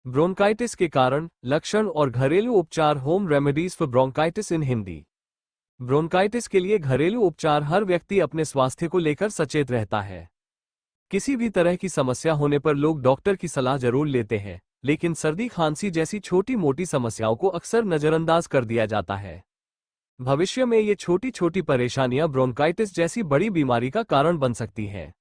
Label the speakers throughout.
Speaker 1: Bronchitis के कारण, लक्षण और घरेलू उपचार। Home remedies for bronchitis in Hindi. Bronchitis के लिए घरेलू उपचार। हर व्यक्ति अपने स्वास्थ्य को लेकर सचेत रहता है। किसी भी तरह की समस्या होने पर लोग डॉक्टर की सलाह जरूर लेते हैं, लेकिन सर्दी खांसी जैसी छोटी मोटी समस्याओं को अक्सर नजरअंदाज कर दिया जाता है। भविष्य में ये छोटी छोटी परेशानियां ब्रोंकाइटिस जैसी बड़ी बीमारी का कारण बन सकती हैं।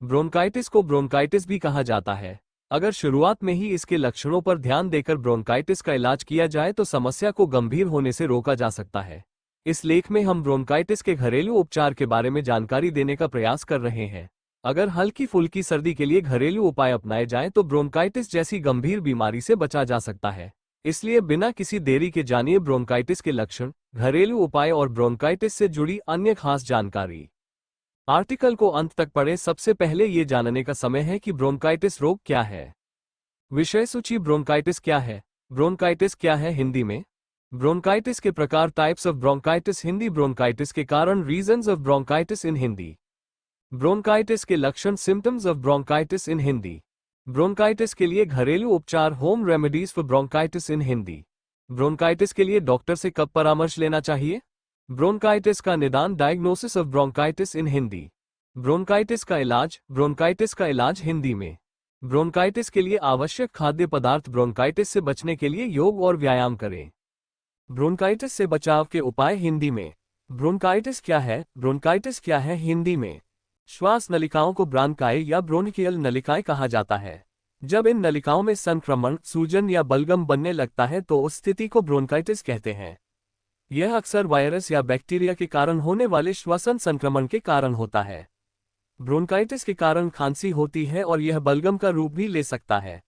Speaker 1: ब्रोंकाइटिस को ब्रोंकाइटिस भी कहा जाता है। अगर शुरुआत में ही इसके लक्षणों पर ध्यान देकर ब्रोंकाइटिस का इलाज किया जाए तो समस्या को गंभीर होने से रोका जा सकता है। इस लेख में हम ब्रोंकाइटिस के घरेलू उपचार के बारे में जानकारी देने का प्रयास कर रहे हैं। अगर हल्की फुल्की सर्दी के लिए घरेलू उपाय अपनाए जाएं तो ब्रोंकाइटिस जैसी गंभीर बीमारी से बचा जा सकता है। इसलिए बिना किसी देरी के जानिए ब्रोंकाइटिस के लक्षण, घरेलू उपाय और ब्रोंकाइटिस से जुड़ी अन्य खास जानकारी। आर्टिकल को अंत तक पढ़ें। सबसे पहले ये जानने का समय है कि ब्रोंकाइटिस रोग क्या है। विषय सूची। ब्रोंकाइटिस क्या है? ब्रोंकाइटिस क्या है हिंदी में? ब्रोंकाइटिस के प्रकार। Types of bronchitis Hindi. Bronchitis के कारण। Reasons of bronchitis in Hindi. Bronchitis के लक्षण। Symptoms of bronchitis in Hindi. Bronchitis के लिए घरेलू उपचार। Home remedies for bronchitis in Hindi. Bronchitis के लिए डॉक्टर से कब परामर्श लेना चाहिए? ब्रोंकाइटिस का निदान। Diagnosis of bronchitis in Hindi. Bronchitis का इलाज। ब्रोंकाइटिस का इलाज हिंदी में। ब्रोंकाइटिस के लिए आवश्यक खाद्य पदार्थ। ब्रोंकाइटिस से बचने के लिए योग और व्यायाम करें। ब्रोंकाइटिस से बचाव के उपाय हिंदी में। ब्रोंकाइटिस क्या है? ब्रोंकाइटिस क्या है हिंदी में? श्वास नलिकाओं को ब्रांकाई या ब्रोनिकियल नलिकाएं कहा जाता है। जब इन नलिकाओं में संक्रमण, सूजन या बलगम बनने लगता है तो उस स्थिति को ब्रोंकाइटिस कहते हैं। यह अक्सर वायरस या बैक्टीरिया के कारण होने वाले श्वसन संक्रमण के कारण होता है। ब्रोंकाइटिस के कारण खांसी होती है और यह बलगम का रूप भी ले सकता है।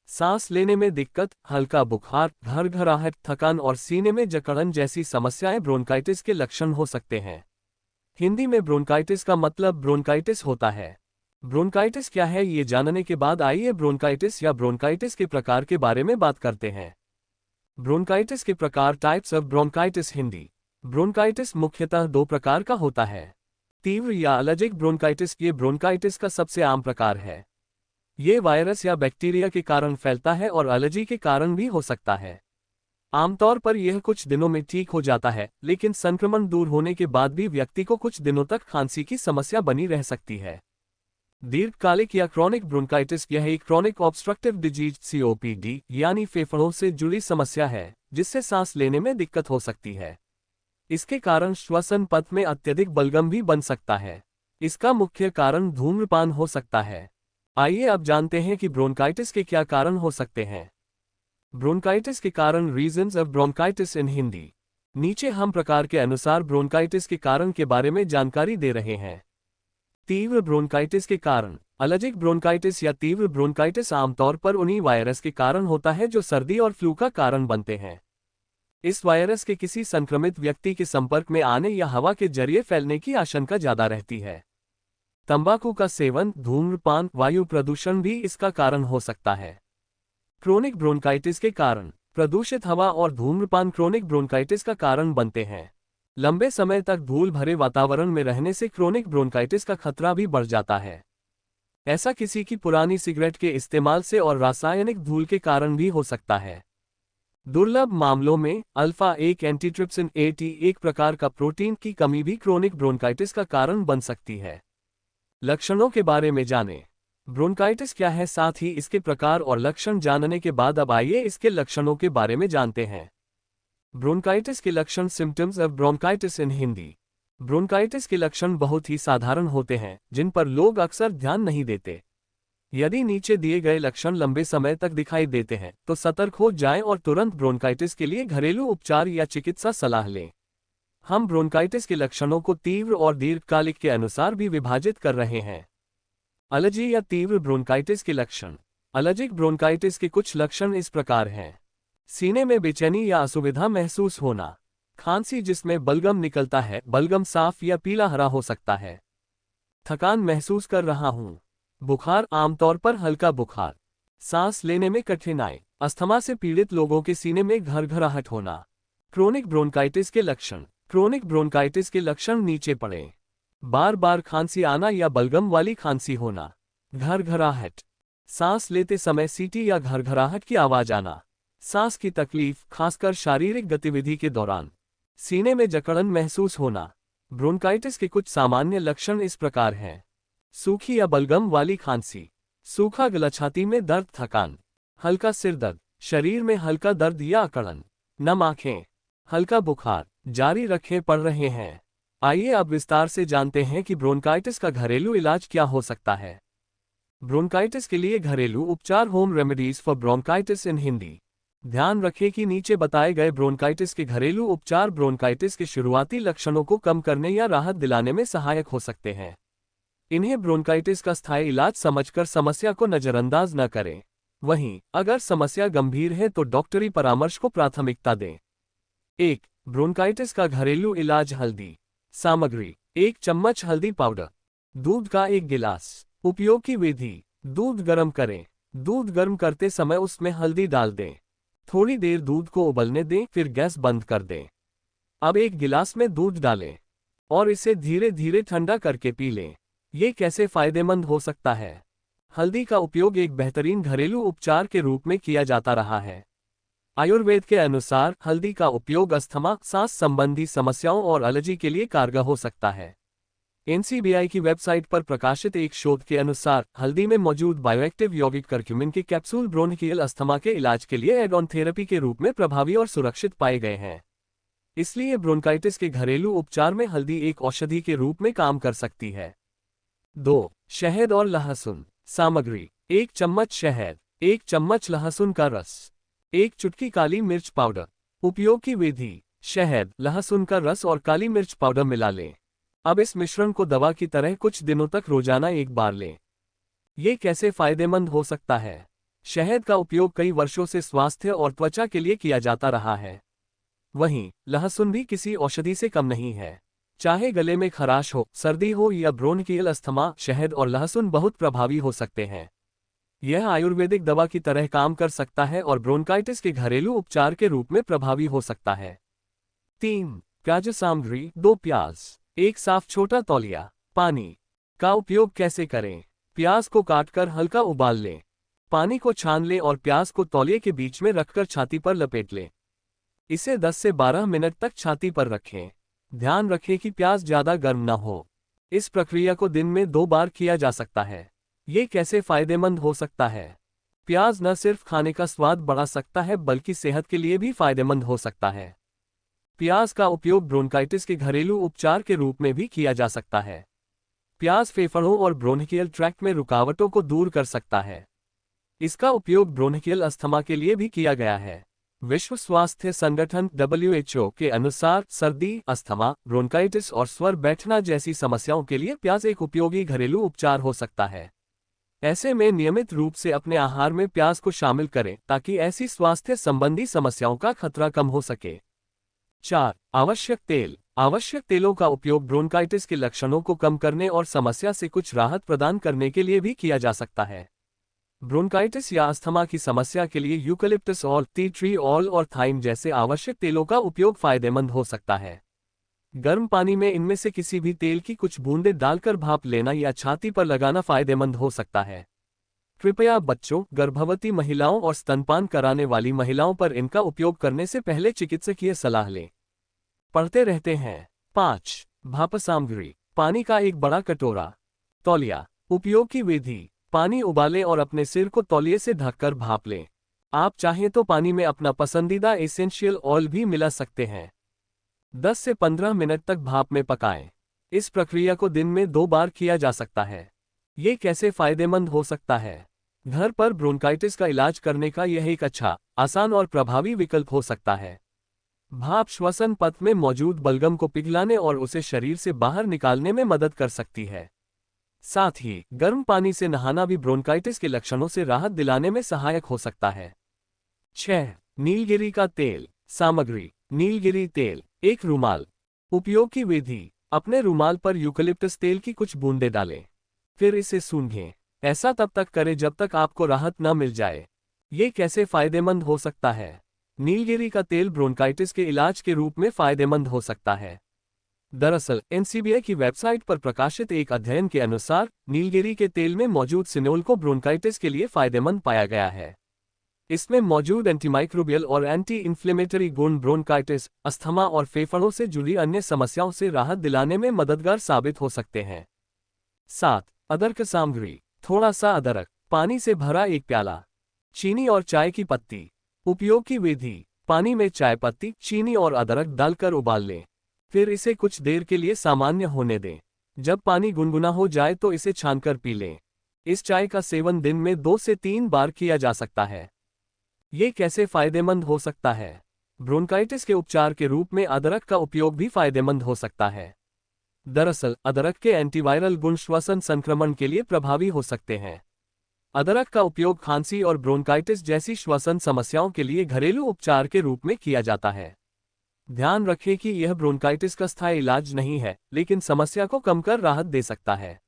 Speaker 1: सांस लेने में दिक्कत, हल्का बुखार, घरघराहट, थकान और सीने में जकड़न जैसी समस्याएं ब्रोंकाइटिस के लक्षण हो सकते हैं। हिंदी में ब्रोंकाइटिस का मतलब ब्रोंकाइटिस होता है। ब्रोंकाइटिस क्या है ये जानने के बाद आइए ब्रोंकाइटिस या ब्रोंकाइटिस के प्रकार के बारे में बात करते हैं। ब्रोंकाइटिस के प्रकार। Types of bronchitis Hindi. Bronchitis मुख्यतः दो प्रकार का होता है। तीव्र या एलर्जिक ब्रोंकाइटिस। ये ब्रोंकाइटिस का सबसे आम प्रकार है। ये वायरस या बैक्टीरिया के कारण फैलता है और एलर्जी के कारण भी हो सकता है। आमतौर पर यह कुछ दिनों में ठीक हो जाता है, लेकिन संक्रमण दूर होने के बाद भी व्यक्ति को कुछ दिनों तक खांसी की समस्या बनी रह सकती है। दीर्घकालिक या क्रॉनिक ब्रोंकाइटिस। यह एक क्रॉनिक ऑब्स्ट्रक्टिव डिजीज COPD यानी फेफड़ों से जुड़ी समस्या है, जिससे सांस लेने में दिक्कत हो सकती है। इसके कारण श्वसन पथ में अत्यधिक बलगम भी बन सकता है। इसका मुख्य कारण धूम्रपान हो सकता है। आइए अब जानते हैं कि ब्रोंकाइटिस के क्या कारण हो सकते हैं। ब्रोंकाइटिस के कारण। रीजंस ऑफ ब्रोंकाइटिस इन हिंदी। नीचे हम प्रकार के अनुसार ब्रोंकाइटिस के कारण के बारे में जानकारी दे रहे हैं। तीव्र ब्रोंकाइटिस के कारण। एलर्जिक ब्रोंकाइटिस या तीव्र ब्रोंकाइटिस आमतौर पर उन्हीं वायरस के कारण होता है जो सर्दी और फ्लू का कारण बनते हैं। इस वायरस के किसी संक्रमित व्यक्ति के संपर्क में आने या हवा के जरिए फैलने की आशंका ज्यादा रहती है। तंबाकू का सेवन, धूम्रपान, वायु प्रदूषण भी इसका कारण हो सकता है। क्रोनिक ब्रोंकाइटिस के कारण। प्रदूषित हवा और धूम्रपान क्रोनिक ब्रोंकाइटिस का कारण बनते हैं। लंबे समय तक धूल भरे वातावरण में रहने से क्रोनिक ब्रोंकाइटिस का खतरा भी बढ़ जाता है। ऐसा किसी की पुरानी सिगरेट के इस्तेमाल से और रासायनिक धूल के कारण भी हो सकता है। दुर्लभ मामलों में अल्फा-1 एंटीट्रिप्सिन AT एक प्रकार का प्रोटीन की कमी भी क्रोनिक ब्रोंकाइटिस का कारण बन सकती है। लक्षणों के बारे में जानें। ब्रोंकाइटिस क्या है, साथ ही इसके प्रकार और लक्षण जानने के बाद अब आइए इसके लक्षणों के बारे में जानते हैं। ब्रोंकाइटिस के लक्षण। Symptoms of bronchitis in Hindi. Bronchitis के लक्षण बहुत ही साधारण होते हैं, जिन पर लोग अक्सर ध्यान नहीं देते। यदि नीचे दिए गए लक्षण लंबे समय तक दिखाई देते हैं तो सतर्क हो जाएं और तुरंत ब्रोंकाइटिस के लिए घरेलू उपचार या चिकित्सा सलाह लें। हम ब्रोंकाइटिस के लक्षणों को तीव्र और दीर्घकालिक के अनुसार भी विभाजित कर रहे हैं। एलर्जी या तीव्र ब्रोंकाइटिस के लक्षण। एलर्जिक ब्रोंकाइटिस के कुछ लक्षण इस प्रकार हैं। सीने में बेचैनी या असुविधा महसूस होना। खांसी जिसमें बलगम निकलता है, बलगम साफ या पीला हरा हो सकता है। थकान महसूस कर रहा हूं। बुखार, आमतौर पर हल्का बुखार। सांस लेने में कठिनाई। अस्थमा से पीड़ित लोगों के सीने में घरघराहट होना। क्रोनिक ब्रोंकाइटिस के लक्षण। क्रोनिक ब्रोंकाइटिस के लक्षण नीचे पढ़ें। बार बार खांसी आना या बलगम वाली खांसी होना। घरघराहट। सांस लेते समय सीटी या घरघराहट की आवाज आना, सांस की तकलीफ खासकर शारीरिक गतिविधि के दौरान, सीने में जकड़न महसूस होना। ब्रोंकाइटिस के कुछ सामान्य लक्षण इस प्रकार हैं। सूखी या बलगम वाली खांसी, सूखा गला, छाती में दर्द, थकान, हल्का सिर दर्द, शरीर में हल्का दर्द या अकड़न, नम आंखें, हल्का बुखार। जारी रखें, पढ़ रहे हैं। आइए अब विस्तार से जानते हैं कि ब्रोंकाइटिस का घरेलू इलाज क्या हो सकता है। ब्रोंकाइटिस के लिए घरेलू उपचार, होम रेमेडीज फॉर ब्रोंकाइटिस इन हिंदी। ध्यान रखें कि नीचे बताए गए ब्रोंकाइटिस के घरेलू उपचार ब्रोंकाइटिस के शुरुआती लक्षणों को कम करने या राहत दिलाने में सहायक हो सकते हैं। इन्हें ब्रोंकाइटिस का स्थायी इलाज समझकर समस्या को नजरअंदाज न करें। वहीं अगर समस्या गंभीर है तो डॉक्टरी परामर्श को प्राथमिकता दें। 1. ब्रोंकाइटिस का घरेलू इलाज। हल्दी। सामग्री: 1 चम्मच हल्दी पाउडर, दूध का 1 गिलास। उपयोग की विधि: दूध गर्म करें। दूध गर्म करते समय उसमें हल्दी डाल दें। थोड़ी देर दूध को उबलने दें, फिर गैस बंद कर दें। अब 1 गिलास में दूध डालें और इसे धीरे धीरे ठंडा करके पी लें। ये कैसे फायदेमंद हो सकता है? हल्दी का उपयोग एक बेहतरीन घरेलू उपचार के रूप में किया जाता रहा है। आयुर्वेद के अनुसार हल्दी का उपयोग अस्थमा, सांस संबंधी समस्याओं और एलर्जी के लिए कारगर हो सकता है। एनसीबीआई की वेबसाइट पर प्रकाशित एक शोध के अनुसार हल्दी में मौजूद बायोएक्टिव यौगिक करक्यूमिन के कैप्सूल ब्रोंकियल अस्थमा के इलाज के लिए एड ऑन थेरेपी के रूप में प्रभावी और सुरक्षित पाए गए हैं। इसलिए ब्रोंकाइटिस के घरेलू उपचार में हल्दी एक औषधि के रूप में काम कर सकती है। 2. शहद और लहसुन। सामग्री: 1 चम्मच शहद, 1 चम्मच लहसुन का रस, 1 चुटकी काली मिर्च पाउडर। उपयोग की विधि: शहद, लहसुन का रस और काली मिर्च पाउडर मिला लें। अब इस मिश्रण को दवा की तरह कुछ दिनों तक रोजाना 1 बार लें। ये कैसे फायदेमंद हो सकता है? शहद का उपयोग कई वर्षों से स्वास्थ्य और त्वचा के लिए किया जाता रहा है। वहीं लहसुन भी किसी औषधि से कम नहीं है। चाहे गले में खराश हो, सर्दी हो या ब्रोंकियल अस्थमा, शहद और लहसुन बहुत प्रभावी हो सकते हैं। यह आयुर्वेदिक दवा की तरह काम कर सकता है और ब्रोंकाइटिस के घरेलू उपचार के रूप में प्रभावी हो सकता है। 3. प्याज सामग्री: 2 प्याज, 1 साफ छोटा तौलिया। पानी का उपयोग कैसे करें? प्याज को काटकर हल्का उबाल लें। पानी को छान लें और प्याज को तौलिए के बीच में रखकर छाती पर लपेट लें। इसे 10 से 12 मिनट तक छाती पर रखें। ध्यान रखें कि प्याज ज्यादा गर्म न हो। इस प्रक्रिया को दिन में 2 बार किया जा सकता है। ये कैसे फायदेमंद हो सकता है? प्याज न सिर्फ खाने का स्वाद बढ़ा सकता है बल्कि सेहत के लिए भी फायदेमंद हो सकता है। प्याज का उपयोग ब्रोंकाइटिस के घरेलू उपचार के रूप में भी किया जा सकता है। प्याज फेफड़ों और ब्रोंकियल ट्रैक्ट में रुकावटों को दूर कर सकता है। इसका उपयोग ब्रोंकियल अस्थमा के लिए भी किया गया है। विश्व स्वास्थ्य संगठन WHO के अनुसार सर्दी, अस्थमा, ब्रोंकाइटिस और स्वर बैठना जैसी समस्याओं के लिए प्याज एक उपयोगी घरेलू उपचार हो सकता है। ऐसे में नियमित रूप से अपने आहार में प्याज को शामिल करें ताकि ऐसी स्वास्थ्य संबंधी समस्याओं का खतरा कम हो सके। 4. आवश्यक तेल। आवश्यक तेलों का उपयोग ब्रोंकाइटिस के लक्षणों को कम करने और समस्या से कुछ राहत प्रदान करने के लिए भी किया जा सकता है। ब्रोंकाइटिस या अस्थमा की समस्या के लिए eucalyptus oil, tea tree oil और थाइम जैसे आवश्यक तेलों का उपयोग फायदेमंद हो सकता है। गर्म पानी में इनमें से किसी भी तेल की कुछ बूंदें डालकर भाप लेना या छाती पर लगाना फायदेमंद हो सकता है। कृपया बच्चों, गर्भवती महिलाओं और स्तनपान कराने वाली महिलाओं पर इनका उपयोग करने से पहले चिकित्सकीय सलाह लें। पढ़ते रहते हैं। 5. भाप सामग्री: पानी का 1 बड़ा कटोरा, तौलिया। उपयोग की विधि: पानी उबालें और अपने सिर को तौलिए से ढककर भाप लें। आप चाहें तो पानी में अपना पसंदीदा एसेंशियल ऑयल भी मिला सकते हैं। 10 से 15 मिनट तक भाप में पकाएं। इस प्रक्रिया को दिन में 2 बार किया जा सकता है। ये कैसे फायदेमंद हो सकता है? घर पर ब्रोंकाइटिस का इलाज करने का यह एक अच्छा, आसान और प्रभावी विकल्प हो सकता है। भाप श्वसन पथ में मौजूद बलगम को पिघलाने और उसे शरीर से बाहर निकालने में मदद कर सकती है। साथ ही गर्म पानी से नहाना भी ब्रोंकाइटिस के लक्षणों से राहत दिलाने में सहायक हो सकता है। 6. नीलगिरी का तेल। सामग्री: नीलगिरी तेल, 1 रूमाल। उपयोग की विधि: अपने रूमाल पर यूकलिप्टस तेल की कुछ बूंदें डालें, फिर इसे सूंघें। ऐसा तब तक करें जब तक आपको राहत न मिल जाए। ये कैसे फायदेमंद हो सकता है? नीलगिरी का तेल ब्रोंकाइटिस के इलाज के रूप में फायदेमंद हो सकता है। दरअसल एनसीबीआई की वेबसाइट पर प्रकाशित एक अध्ययन के अनुसार नीलगिरी के तेल में मौजूद सिनोल को ब्रोंकाइटिस के लिए फायदेमंद पाया गया है। इसमें मौजूद एंटीमाइक्रोबियल और एंटी इन्फ्लेमेटरी गुण ब्रोंकाइटिस, अस्थमा और फेफड़ों से जुड़ी अन्य समस्याओं से राहत दिलाने में मददगार साबित हो सकते हैं। 7. अदरक सामग्री। थोड़ा सा अदरक, पानी से भरा एक प्याला, चीनी और चाय की पत्ती। उपयोग की विधि। पानी में चाय पत्ती, चीनी और अदरक डालकर उबाल लें। फिर इसे कुछ देर के लिए सामान्य होने दें। जब पानी गुनगुना हो जाए तो इसे छानकर पी लें। इस चाय का सेवन दिन में 2 से 3 बार किया जा सकता है। ये कैसे फायदेमंद हो सकता है? ब्रोंकाइटिस के उपचार के रूप में अदरक का उपयोग भी फायदेमंद हो सकता है। दरअसल अदरक के एंटीवायरल गुण श्वसन संक्रमण के लिए प्रभावी हो सकते हैं। अदरक का उपयोग खांसी और ब्रोंकाइटिस जैसी श्वसन समस्याओं के लिए घरेलू उपचार के रूप में किया जाता है। ध्यान रखें कि यह ब्रोंकाइटिस का स्थायी इलाज नहीं है, लेकिन समस्या को कम कर राहत दे सकता है।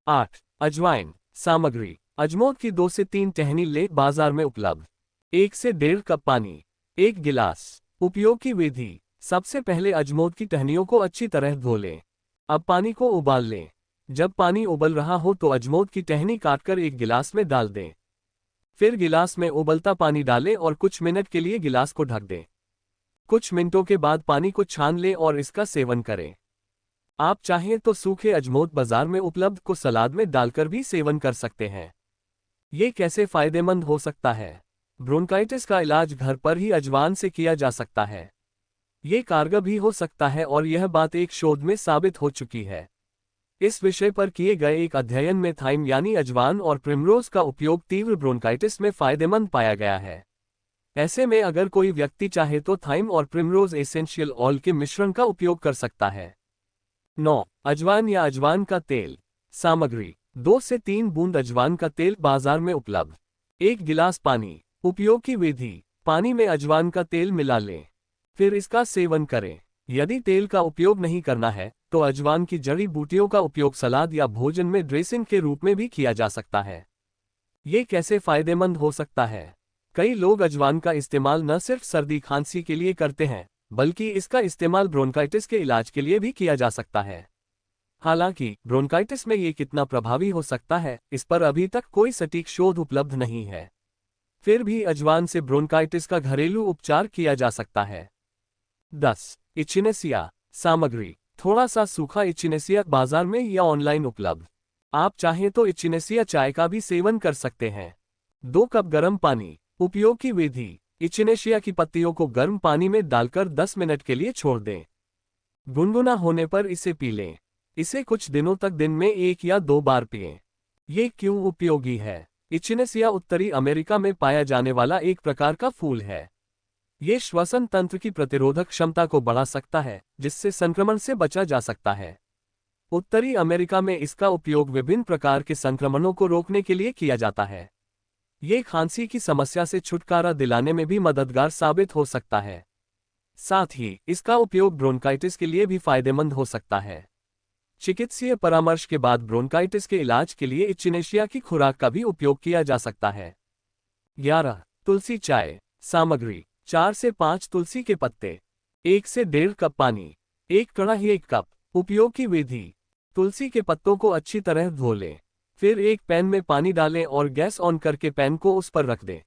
Speaker 1: 8. अजवाइन। सामग्री। अजमोद की 2 से 3 टहनी ले, बाजार में उपलब्ध। 1 से 1.5 कप पानी, 1 गिलास। उपयोग की विधि। सबसे पहले अजमोद की टहनियों को अच्छी तरह धो लें। अब पानी को उबाल लें। जब पानी उबल रहा हो तो अजमोद की टहनी काटकर एक गिलास में डाल दें। फिर गिलास में उबलता पानी डालें और कुछ मिनट के लिए गिलास को ढक दें। कुछ मिनटों के बाद पानी को छान लें और इसका सेवन करें। आप चाहें तो सूखे अजमोद बाजार में उपलब्ध को सलाद में डालकर भी सेवन कर सकते हैं। ये कैसे फायदेमंद हो सकता है? ब्रोंकाइटिस का इलाज घर पर ही अजवाइन से किया जा सकता है। ये कारगर भी हो सकता है और यह बात एक शोध में साबित हो चुकी है। इस विषय पर किए गए एक अध्ययन में थाइम यानी अजवाइन और प्रिमरोज का उपयोग तीव्र ब्रोंकाइटिस में फायदेमंद पाया गया है। ऐसे में अगर कोई व्यक्ति चाहे तो थाइम और प्रिमरोज एसेंशियल ऑयल के मिश्रण का उपयोग कर सकता है। 9. अजवाइन या अजवाइन का तेल। सामग्री। 2 से 3 बूंद अजवाइन का तेल, बाजार में उपलब्ध। 1 गिलास पानी। उपयोग की विधि। पानी में अजवाइन का तेल मिला लें। फिर इसका सेवन करें। यदि तेल का उपयोग नहीं करना है तो अजवाइन की जड़ी बूटियों का उपयोग सलाद या भोजन में ड्रेसिंग के रूप में भी किया जा सकता है। ये कैसे फायदेमंद हो सकता है? कई लोग अजवाइन का इस्तेमाल न सिर्फ सर्दी खांसी के लिए करते हैं, बल्कि इसका इस्तेमाल ब्रोंकाइटिस के इलाज के लिए भी किया जा सकता है। हालांकि ब्रोंकाइटिस में ये कितना प्रभावी हो सकता है, इस पर अभी तक कोई सटीक शोध उपलब्ध नहीं है। फिर भी अजवाइन से ब्रोंकाइटिस का घरेलू उपचार किया जा सकता है। 10. इचिनेसिया। सामग्री। थोड़ा सा सूखा इचिनेसिया, बाजार में या ऑनलाइन उपलब्ध। आप चाहें तो इचिनेसिया चाय का भी सेवन कर सकते हैं। 2 कप गर्म पानी। उपयोग की विधि। इचिनेसिया की पत्तियों को गर्म पानी में डालकर 10 मिनट के लिए छोड़ दें। गुनगुना होने पर इसे पी लें। इसे कुछ दिनों तक दिन में 1 या 2 बार पिएं। ये क्यों उपयोगी है? इचिनेसिया उत्तरी अमेरिका में पाया जाने वाला एक प्रकार का फूल है। ये श्वसन तंत्र की प्रतिरोधक क्षमता को बढ़ा सकता है, जिससे संक्रमण से बचा जा सकता है। उत्तरी अमेरिका में इसका उपयोग विभिन्न प्रकार के संक्रमणों को रोकने के लिए किया जाता है। ये खांसी की समस्या से छुटकारा दिलाने में भी मददगार साबित हो सकता है। साथ ही इसका उपयोग ब्रोंकाइटिस के लिए भी फायदेमंद हो सकता है। चिकित्सीय परामर्श के बाद ब्रोंकाइटिस के इलाज के लिए इचिनेसिया की खुराक का भी उपयोग किया जा सकता है। 11. तुलसी चाय। सामग्री। 4 से 5 तुलसी के पत्ते, 1 से 1.5 कप पानी, 1 कड़ाही 1 कप। उपयोग की विधि। तुलसी के पत्तों को अच्छी तरह धो लें। फिर एक पैन में पानी डालें और गैस ऑन करके पैन को उस पर रख दें।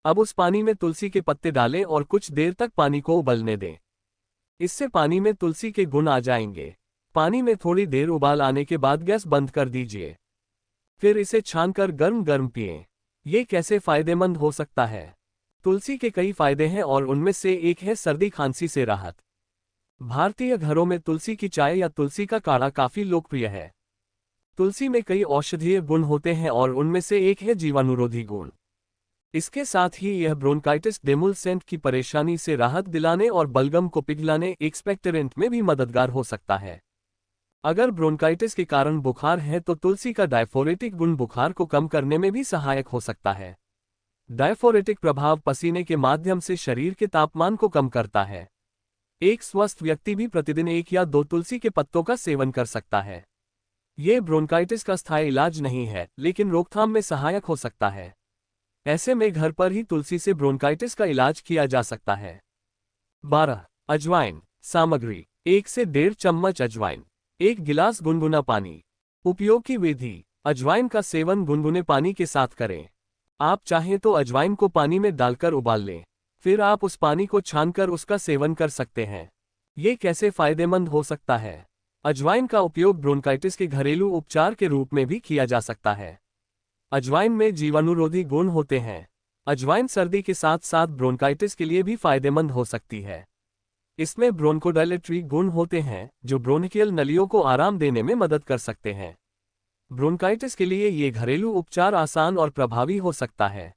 Speaker 1: अब उस पानी में तुलसी के पत्ते डालें और कुछ देर तक पानी को उबलने दें। इससे पानी में तुलसी के गुण आ जाएंगे। पानी में थोड़ी देर उबाल आने के बाद गैस बंद कर दीजिए। फिर इसे छानकर गर्म गर्म पिएं। ये कैसे फायदेमंद हो सकता है? तुलसी के कई फायदे हैं और उनमें से एक है सर्दी खांसी से राहत। भारतीय घरों में तुलसी की चाय या तुलसी का काढ़ा काफी लोकप्रिय है। तुलसी में कई औषधीय गुण होते हैं और उनमें से एक है जीवाणुरोधी गुण। इसके साथ ही यह ब्रोंकाइटिस डेमुलसेंट की परेशानी से राहत दिलाने और बलगम को पिघलाने एक्सपेक्टोरेंट में भी मददगार हो सकता है। अगर ब्रोंकाइटिस के कारण बुखार है तो तुलसी का डायफोरेटिक गुण बुखार को कम करने में भी सहायक हो सकता है। डायफोरेटिक प्रभाव पसीने के माध्यम से शरीर के तापमान को कम करता है। एक स्वस्थ व्यक्ति भी प्रतिदिन 1 या 2 तुलसी के पत्तों का सेवन कर सकता है। ये ब्रोंकाइटिस का स्थायी इलाज नहीं है, लेकिन रोकथाम में सहायक हो सकता है। ऐसे में घर पर ही तुलसी से ब्रोंकाइटिस का इलाज किया जा सकता है। 12. अजवाइन। सामग्री। 1 से 1.5 चम्मच अजवाइन। 1 गिलास गुनगुना पानी। उपयोग की विधि। अजवाइन का सेवन गुनगुने पानी के साथ करें। आप चाहें तो अजवाइन को पानी में डालकर उबाल लें, फिर आप उस पानी को छानकर उसका सेवन कर सकते हैं। ये कैसे फायदेमंद हो सकता है? अजवाइन का उपयोग ब्रोंकाइटिस के घरेलू उपचार के रूप में भी किया जा सकता है। अजवाइन में जीवाणुरोधी गुण होते हैं। अजवाइन सर्दी के साथ साथ ब्रोंकाइटिस के लिए भी फायदेमंद हो सकती है। इसमें ब्रोंकोडायलेटरी गुण होते हैं जो ब्रोंकियल नलियों को आराम देने में मदद कर सकते हैं। ब्रोंकाइटिस के लिए ये घरेलू उपचार आसान और प्रभावी हो सकता है।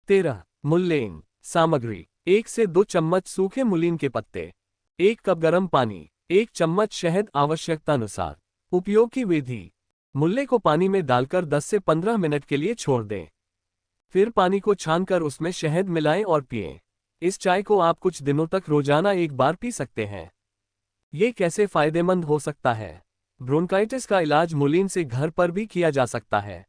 Speaker 1: 13. मुल्लेन। सामग्री। 1 से 2 चम्मच सूखे मुलीन के पत्ते। 1 कप गर्म पानी। 1 चम्मच शहद आवश्यकतानुसार। उपयोग की विधि। मुल्ले को पानी में डालकर 10 से 15 मिनट के लिए छोड़ दें। फिर पानी को छानकर उसमें शहद मिलाएं और पिएं। इस चाय को आप कुछ दिनों तक रोजाना एक बार पी सकते हैं। ये कैसे फायदेमंद हो सकता है? ब्रोंकाइटिस का इलाज मुलीन से घर पर भी किया जा सकता है।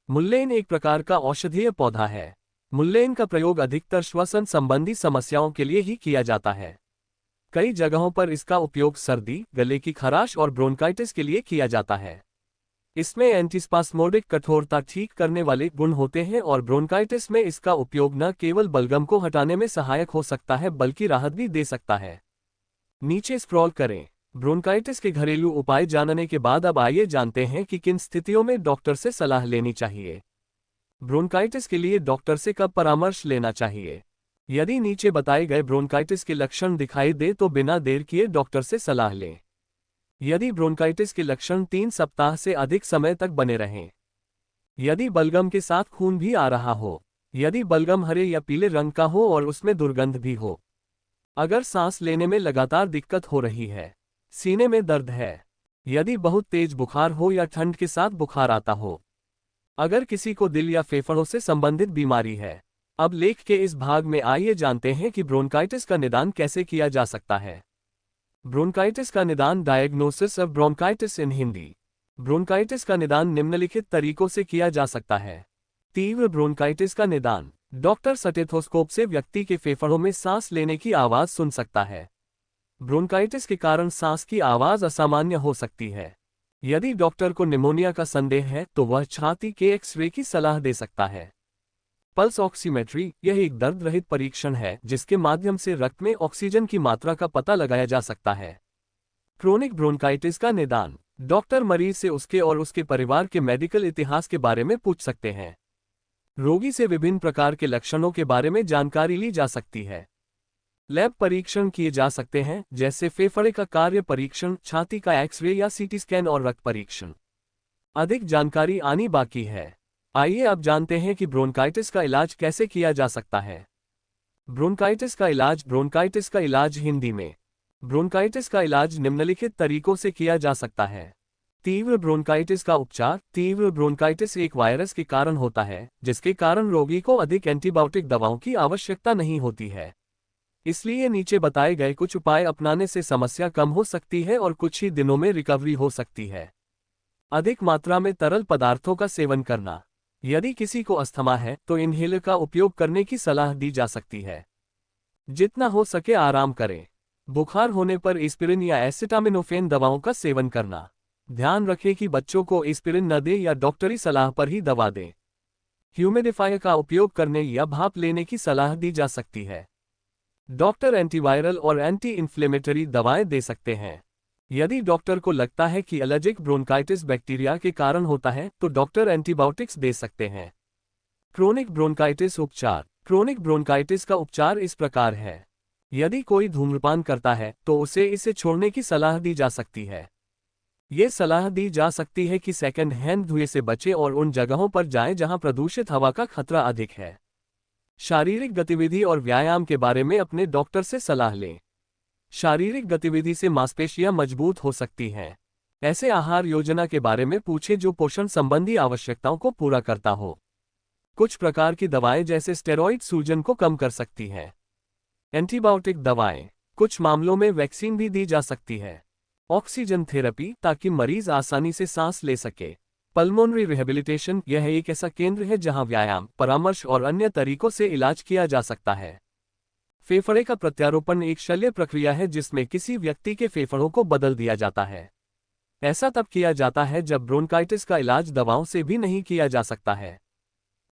Speaker 1: मुल्लेन एक प्रकार का औषधीय पौधा है। मुल्लेन का प्रयोग अधिकतर श्वसन संबंधी समस्याओं के लिए ही किया जाता है। कई जगहों पर इसका उपयोग सर्दी, गले की खराश और ब्रोंकाइटिस के लिए किया जाता है। इसमें एंटीस्पास्मोडिक कठोरता ठीक करने वाले गुण होते हैं और ब्रोंकाइटिस में इसका उपयोग न केवल बलगम को हटाने में सहायक हो सकता है बल्कि राहत भी दे सकता है। नीचे स्क्रॉल करें। ब्रोंकाइटिस के घरेलू उपाय जानने के बाद अब आइए जानते हैं कि किन स्थितियों में डॉक्टर से सलाह लेनी चाहिए। ब्रोंकाइटिस के लिए डॉक्टर से कब परामर्श लेना चाहिए? यदि नीचे बताए गए ब्रोंकाइटिस के लक्षण दिखाई दे तो बिना देर किए डॉक्टर से सलाह लें। यदि ब्रोंकाइटिस के लक्षण 3 सप्ताह से अधिक समय तक बने रहें, यदि बलगम के साथ खून भी आ रहा हो, यदि बलगम हरे या पीले रंग का हो और उसमें दुर्गंध भी हो, अगर सांस लेने में लगातार दिक्कत हो रही है, सीने में दर्द है, यदि बहुत तेज बुखार हो या ठंड के साथ बुखार आता हो, अगर किसी को दिल या फेफड़ों से संबंधित बीमारी है। अब लेख के इस भाग में आइए जानते हैं कि ब्रोंकाइटिस का निदान कैसे किया जा सकता है। ब्रोंकाइटिस का निदान। Diagnosis of bronchitis in Hindi. Bronchitis का निदान निम्नलिखित तरीकों से किया जा सकता है। तीव्र ब्रोंकाइटिस का निदान। डॉक्टर स्टेथोस्कोप से व्यक्ति के फेफड़ों में सांस लेने की आवाज सुन सकता है। ब्रोंकाइटिस के कारण सांस की आवाज असामान्य हो सकती है। यदि डॉक्टर को निमोनिया का संदेह है तो वह छाती के एक्स-रे की सलाह दे सकता है। Pulse oximetry. यह एक दर्द रहित परीक्षण है जिसके माध्यम से रक्त में ऑक्सीजन की मात्रा का पता लगाया जा सकता है। क्रोनिक ब्रोंकाइटिस का निदान। डॉक्टर मरीज से उसके और उसके परिवार के मेडिकल इतिहास के बारे में पूछ सकते हैं। रोगी से विभिन्न प्रकार के लक्षणों के बारे में जानकारी ली जा सकती है। लैब परीक्षण किए जा सकते हैं जैसे फेफड़े का कार्य परीक्षण, छाती का एक्स-रे या सीटी स्कैन और रक्त परीक्षण। अधिक जानकारी आनी बाकी है। आइए अब जानते हैं कि ब्रोंकाइटिस का इलाज कैसे किया जा सकता है। ब्रोंकाइटिस का इलाज। ब्रोंकाइटिस का इलाज हिंदी में। ब्रोंकाइटिस का इलाज निम्नलिखित तरीकों से किया जा सकता है। तीव्र ब्रोंकाइटिस का उपचार। तीव्र ब्रोंकाइटिस एक वायरस के कारण होता है जिसके कारण रोगी को अधिक एंटीबायोटिक दवाओं की आवश्यकता नहीं होती है। इसलिए नीचे बताए गए कुछ उपाय अपनाने से समस्या कम हो सकती है और कुछ ही दिनों में रिकवरी हो सकती है। अधिक मात्रा में तरल पदार्थों का सेवन करना। यदि किसी को अस्थमा है तो इनहेलर का उपयोग करने की सलाह दी जा सकती है। जितना हो सके आराम करें। बुखार होने पर एस्पिरिन या एसिटामिनोफेन दवाओं का सेवन करना। ध्यान रखें कि बच्चों को एस्पिरिन न दें या डॉक्टरी सलाह पर ही दवा दें। ह्यूमिडिफायर का उपयोग करने या भाप लेने की सलाह दी जा सकती है। डॉक्टर एंटीवायरल और एंटी इन्फ्लेमेटरी दवाएं दे सकते हैं। यदि डॉक्टर को लगता है कि एलर्जिक ब्रोंकाइटिस बैक्टीरिया के कारण होता है तो डॉक्टर एंटीबायोटिक्स दे सकते हैं। क्रोनिक ब्रोंकाइटिस उपचार। क्रोनिक ब्रोंकाइटिस का उपचार इस प्रकार है। यदि कोई धूम्रपान करता है तो उसे इसे छोड़ने की सलाह दी जा सकती है। ये सलाह दी जा सकती है कि सेकंड हैंड धुएं से बचें और उन जगहों पर जाएं जहां प्रदूषित हवा का खतरा अधिक है। शारीरिक गतिविधि और व्यायाम के बारे में अपने डॉक्टर से सलाह लें। शारीरिक गतिविधि से मांसपेशियां मजबूत हो सकती हैं। ऐसे आहार योजना के बारे में पूछें जो पोषण संबंधी आवश्यकताओं को पूरा करता हो। कुछ प्रकार की दवाएं जैसे स्टेरॉइड सूजन को कम कर सकती हैं। एंटीबायोटिक दवाएं। कुछ मामलों में वैक्सीन भी दी जा सकती है। ऑक्सीजन थेरेपी ताकि मरीज आसानी से सांस ले सके। Pulmonary rehabilitation. यह एक ऐसा केंद्र है जहां व्यायाम, परामर्श और अन्य तरीकों से इलाज किया जा सकता है। फेफड़े का प्रत्यारोपण एक शल्य प्रक्रिया है जिसमें किसी व्यक्ति के फेफड़ों को बदल दिया जाता है। ऐसा तब किया जाता है जब ब्रोंकाइटिस का इलाज दवाओं से भी नहीं किया जा सकता है।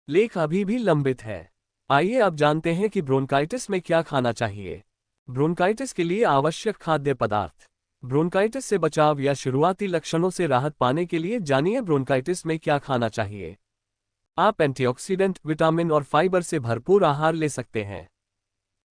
Speaker 1: लेख अभी भी लंबित है। आइए अब जानते हैं कि ब्रोंकाइटिस में क्या खाना चाहिए। ब्रोंकाइटिस के लिए आवश्यक खाद्य पदार्थ। ब्रोंकाइटिस से बचाव या शुरुआती लक्षणों से राहत पाने के लिए जानिए ब्रोंकाइटिस में क्या खाना चाहिए। आप एंटीऑक्सीडेंट, विटामिन और फाइबर से भरपूर आहार ले सकते हैं।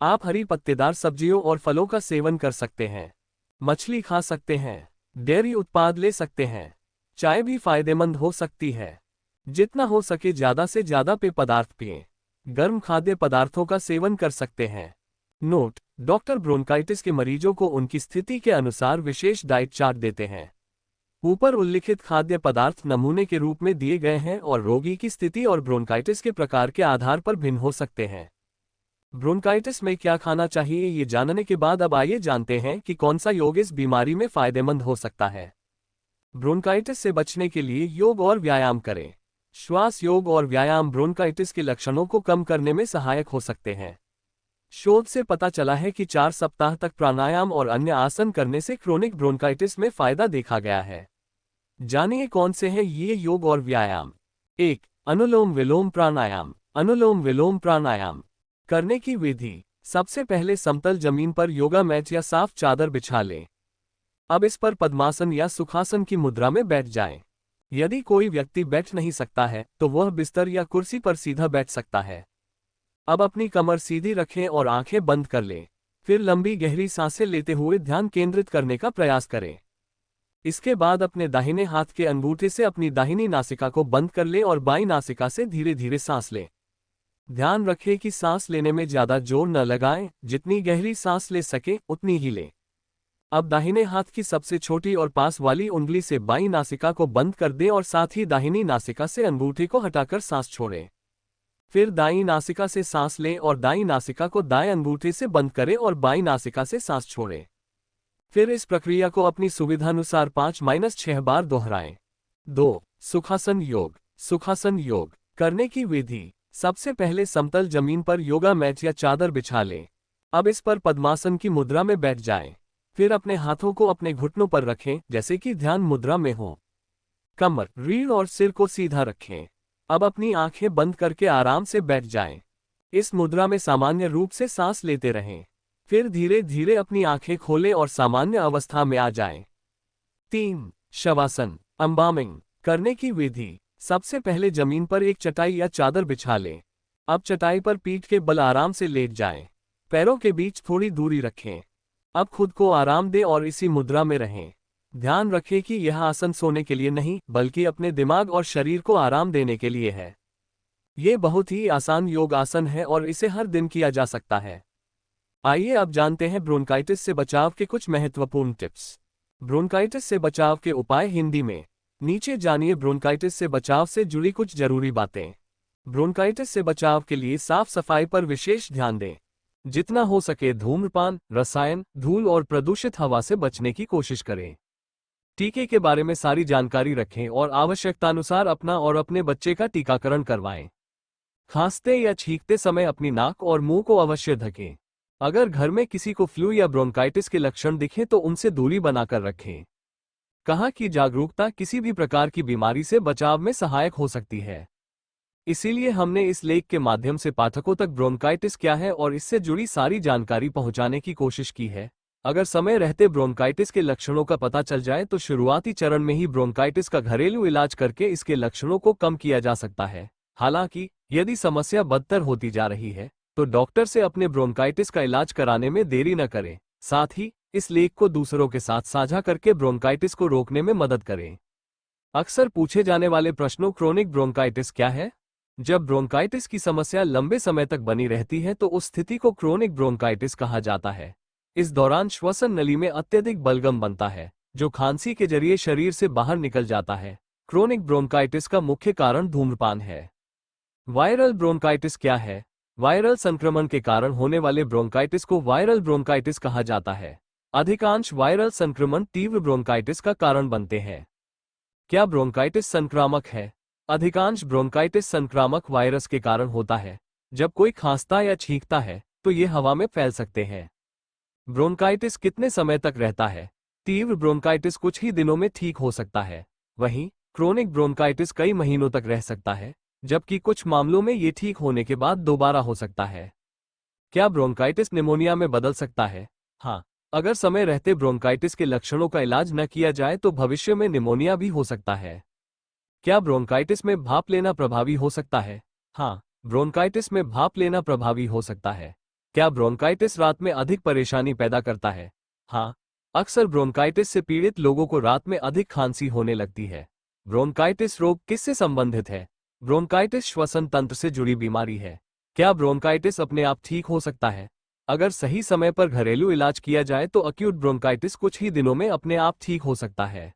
Speaker 1: आप हरी पत्तेदार सब्जियों और फलों का सेवन कर सकते हैं। मछली खा सकते हैं। डेयरी उत्पाद ले सकते हैं। चाय भी फायदेमंद हो सकती है। जितना हो सके ज्यादा से ज्यादा पेय पदार्थ पिएं। गर्म खाद्य पदार्थों का सेवन कर सकते हैं। नोट: डॉक्टर ब्रोंकाइटिस के मरीजों को उनकी स्थिति के अनुसार विशेष डाइट चार्ट देते हैं। ऊपर उल्लिखित खाद्य पदार्थ नमूने के रूप में दिए गए हैं और रोगी की स्थिति और ब्रोंकाइटिस के प्रकार के आधार पर भिन्न हो सकते हैं। ब्रोंकाइटिस में क्या खाना चाहिए ये जानने के बाद अब आइए जानते हैं कि कौन सा योग इस बीमारी में फायदेमंद हो सकता है। ब्रोंकाइटिस से बचने के लिए योग और व्यायाम करें। श्वास योग और व्यायाम ब्रोंकाइटिस के लक्षणों को कम करने में सहायक हो सकते हैं। शोध से पता चला है कि 4 सप्ताह तक प्राणायाम और अन्य आसन करने से क्रोनिक ब्रोंकाइटिस में फायदा देखा गया है। जानिए कौन से हैं ये योग और व्यायाम। 1. अनुलोम विलोम प्राणायाम। अनुलोम विलोम प्राणायाम करने की विधि। सबसे पहले समतल जमीन पर योगा मैट या साफ चादर बिछा लें। अब इस पर पद्मासन या सुखासन की मुद्रा में बैठ जाएं। यदि कोई व्यक्ति बैठ नहीं सकता है तो वह बिस्तर या कुर्सी पर सीधा बैठ सकता है। अब अपनी कमर सीधी रखें और आंखें बंद कर लें। फिर लंबी गहरी सांसें लेते हुए ध्यान केंद्रित करने का प्रयास करें। इसके बाद अपने दाहिने हाथ के अंगूठे से अपनी दाहिनी नासिका को बंद कर लें और बाईं नासिका से धीरे धीरे सांस लें। ध्यान रखें कि सांस लेने में ज्यादा जोर न लगाएं, जितनी गहरी सांस ले सके उतनी ही लें। अब दाहिने हाथ की सबसे छोटी और पास वाली उंगली से बाईं नासिका को बंद कर दें और साथ ही दाहिनी नासिका से अंगूठे को हटाकर सांस छोड़ें। फिर दाईं नासिका से सांस लें और दाईं नासिका को दाएं अंगूठे से बंद करें और बाईं नासिका से सांस छोड़ें। फिर इस प्रक्रिया को अपनी सुविधानुसार 5-6 बार दोहराएं। 2. सुखासन योग। सुखासन योग करने की विधि। सबसे पहले समतल जमीन पर योगा मैट या चादर बिछा लें। अब इस पर पद्मासन की मुद्रा में बैठ जाएं। फिर अपने हाथों को अपने घुटनों पर रखें जैसे कि ध्यान मुद्रा में हो। कमर, रीढ़ और सिर को सीधा रखें। अब अपनी आंखें बंद करके आराम से बैठ जाएं। इस मुद्रा में सामान्य रूप से सांस लेते रहें। फिर धीरे धीरे अपनी आंखें खोलें और सामान्य अवस्था में आ जाएं। 3. शवासन एम्बामिंग करने की विधि। सबसे पहले जमीन पर एक चटाई या चादर बिछा लें। अब चटाई पर पीठ के बल आराम से लेट जाएं। पैरों के बीच थोड़ी दूरी रखें। अब खुद को आराम दें और इसी मुद्रा में रहें। ध्यान रखें कि यह आसन सोने के लिए नहीं बल्कि अपने दिमाग और शरीर को आराम देने के लिए है। ये बहुत ही आसान योग आसन है और इसे हर दिन किया जा सकता है। आइए अब जानते हैं ब्रोंकाइटिस से बचाव के कुछ महत्वपूर्ण टिप्स। ब्रोंकाइटिस से बचाव के उपाय हिंदी में। नीचे जानिए ब्रोंकाइटिस से बचाव से जुड़ी कुछ जरूरी बातें। ब्रोंकाइटिस से बचाव के लिए साफ सफाई पर विशेष ध्यान दें। जितना हो सके धूम्रपान, रसायन, धूल और प्रदूषित हवा से बचने की कोशिश करें। टीके के बारे में सारी जानकारी रखें और आवश्यकतानुसार अपना और अपने बच्चे का टीकाकरण करवाएं। खांसते या छींकते समय अपनी नाक और मुंह को अवश्य ढकें। अगर घर में किसी को फ्लू या ब्रोंकाइटिस के लक्षण दिखें तो उनसे दूरी बनाकर रखें। कहा कि जागरूकता किसी भी प्रकार की बीमारी से बचाव में सहायक हो सकती है। इसीलिए हमने इस लेख के माध्यम से पाठकों तक ब्रोंकाइटिस क्या है और इससे जुड़ी सारी जानकारी पहुंचाने की कोशिश की है। अगर समय रहते ब्रोंकाइटिस के लक्षणों का पता चल जाए तो शुरुआती चरण में ही ब्रोंकाइटिस का घरेलू इलाज करके इसके लक्षणों को कम किया जा सकता है। हालांकि यदि समस्या बदतर होती जा रही है तो डॉक्टर से अपने ब्रोंकाइटिस का इलाज कराने में देरी न करें। साथ ही इस लेख को दूसरों के साथ साझा करके ब्रोंकाइटिस को रोकने में मदद करें। अक्सर पूछे जाने वाले प्रश्नों क्रोनिक ब्रोंकाइटिस क्या है? जब ब्रोंकाइटिस की समस्या लंबे समय तक बनी रहती है तो उस स्थिति को क्रोनिक ब्रोंकाइटिस कहा जाता है। इस दौरान श्वसन नली में अत्यधिक बलगम बनता है जो खांसी के जरिए शरीर से बाहर निकल जाता है। क्रोनिक ब्रोंकाइटिस का मुख्य कारण धूम्रपान है। वायरल ब्रोंकाइटिस क्या है? वायरल संक्रमण के कारण होने वाले ब्रोंकाइटिस को वायरल ब्रोंकाइटिस कहा जाता है। अधिकांश वायरल संक्रमण तीव्र ब्रोंकाइटिस का कारण बनते हैं। क्या ब्रोंकाइटिस संक्रामक है? अधिकांश ब्रोंकाइटिस संक्रामक वायरस के कारण होता है। जब कोई खांसता या छींकता है तो ये हवा में फैल सकते हैं। ब्रोंकाइटिस कितने समय तक रहता है? तीव्र ब्रोंकाइटिस कुछ ही दिनों में ठीक हो सकता है। वहीं क्रोनिक ब्रोंकाइटिस कई महीनों तक रह सकता है, जबकि कुछ मामलों में ये ठीक होने के बाद दोबारा हो सकता है। क्या ब्रोंकाइटिस निमोनिया में बदल सकता है? हाँ, अगर समय रहते ब्रोंकाइटिस के लक्षणों का इलाज न किया जाए तो भविष्य में निमोनिया भी हो सकता है। क्या ब्रोंकाइटिस में भाप लेना प्रभावी हो सकता है? हाँ, ब्रोंकाइटिस में भाप लेना प्रभावी हो सकता है। क्या ब्रोंकाइटिस रात में अधिक परेशानी पैदा करता है? हाँ, अक्सर ब्रोंकाइटिस से पीड़ित लोगों को रात में अधिक खांसी होने लगती है। ब्रोंकाइटिस रोग किससे संबंधित है? ब्रोंकाइटिस श्वसन तंत्र से जुड़ी बीमारी है। क्या ब्रोंकाइटिस अपने आप ठीक हो सकता है? अगर सही समय पर घरेलू इलाज किया जाए तो अक्यूट ब्रोंकाइटिस कुछ ही दिनों में अपने आप ठीक हो सकता है।